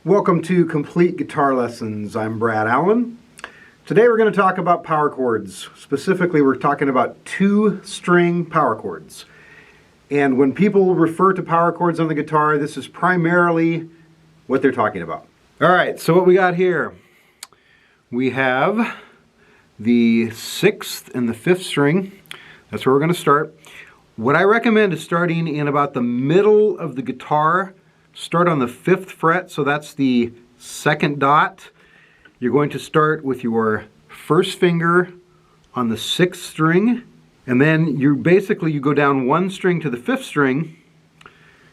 Welcome to Complete Guitar Lessons. I'm Brad Allen. Today we're going to talk about power chords. Specifically, we're talking about two-string power chords. And when people refer to power chords on the guitar, this is primarily what they're talking about. All right, so what we got here, we have the 6th and the 5th string. That's where we're going to start. What I recommend is starting in about the middle of the guitar. Start on the 5th fret, so that's the 2nd dot. You're going to start with your 1st finger on the 6th string, and then you go down 1 string to the 5th string,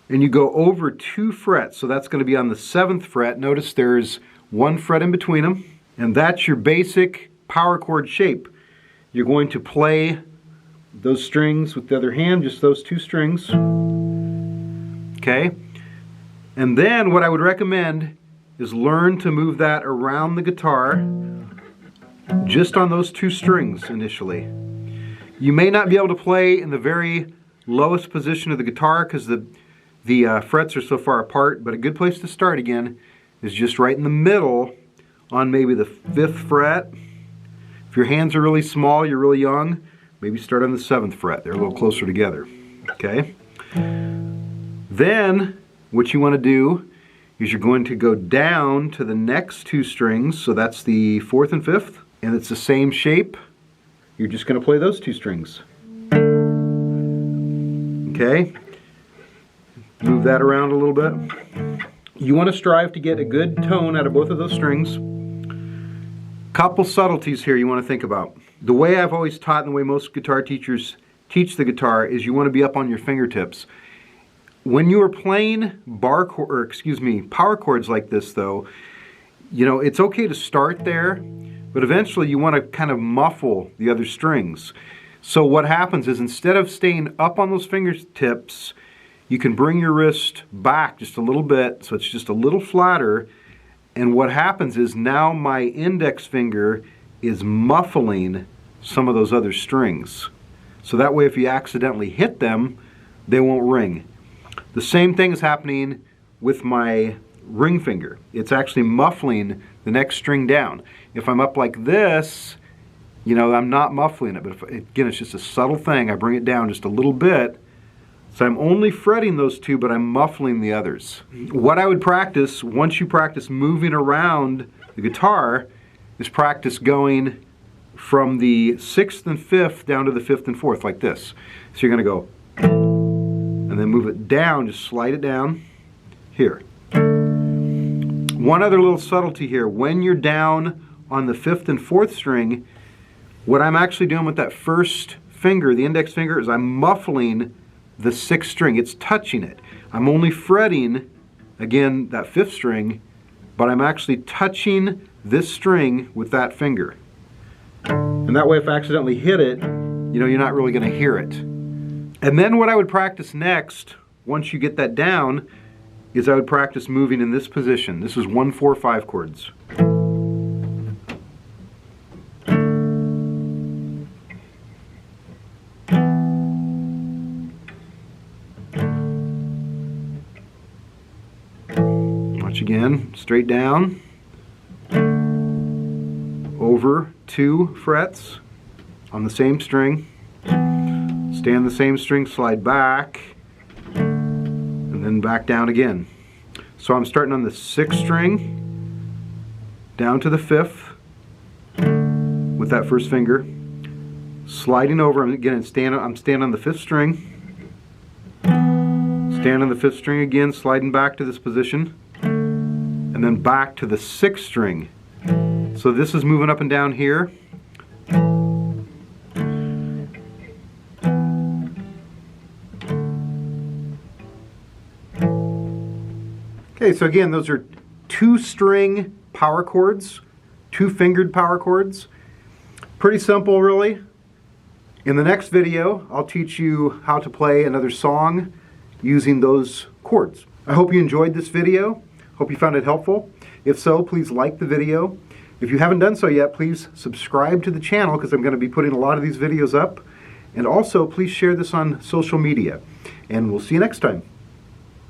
and you go over 2 frets, so that's going to be on the 7th fret. Notice there's 1 fret in between them, and that's your basic power chord shape. You're going to play those strings with the other hand, just those 2 strings. Okay? And then what I would recommend is learn to move that around the guitar just on those 2 strings initially. You may not be able to play in the very lowest position of the guitar because the frets are so far apart, but a good place to start again is just right in the middle on maybe the 5th fret. If your hands are really small, you're really young, maybe start on the 7th fret. They're a little closer together. Okay? Then what you want to do is you're going to go down to the next 2 strings, so that's the 4th and 5th, and it's the same shape. You're just going to play those 2 strings. Okay? Move that around a little bit. You want to strive to get a good tone out of both of those strings. Couple subtleties here you want to think about. The way I've always taught and the way most guitar teachers teach the guitar is you want to be up on your fingertips. When you are playing power chords like this though, you know, it's okay to start there, but eventually you want to kind of muffle the other strings. So what happens is instead of staying up on those fingertips, you can bring your wrist back just a little bit so it's just a little flatter, and what happens is now my index finger is muffling some of those other strings. So that way if you accidentally hit them, they won't ring. The same thing is happening with my ring finger. It's actually muffling the next string down. If I'm up like this, you know, I'm not muffling it, but again, it's just a subtle thing. I bring it down just a little bit. So I'm only fretting those 2, but I'm muffling the others. What I would practice, once you practice moving around the guitar, is practice going from the 6th and 5th down to the 5th and 4th, like this. So you're going to go, and then move it down, just slide it down here. One other little subtlety here, when you're down on the 5th and 4th string, what I'm actually doing with that 1st finger, the index finger, is I'm muffling the 6th string. It's touching it. I'm only fretting, again, that 5th string, but I'm actually touching this string with that finger. And that way if I accidentally hit it, you know, you're not really going to hear it. And then what I would practice next, once you get that down, is I would practice moving in this position. This is 1, 4, 5 chords. Watch again, straight down, over 2 frets on the same string. Stay on the same string, slide back, and then back down again. So I'm starting on the 6th string, down to the 5th, with that 1st finger, sliding over, again, I'm staying on the 5th string, stand on the 5th string again, sliding back to this position, and then back to the 6th string. So this is moving up and down here. Okay, so again, those are 2-string power chords, 2-fingered power chords. Pretty simple, really. In the next video, I'll teach you how to play another song using those chords. I hope you enjoyed this video. Hope you found it helpful. If so, please like the video. If you haven't done so yet, please subscribe to the channel because I'm going to be putting a lot of these videos up. And also, please share this on social media. And we'll see you next time.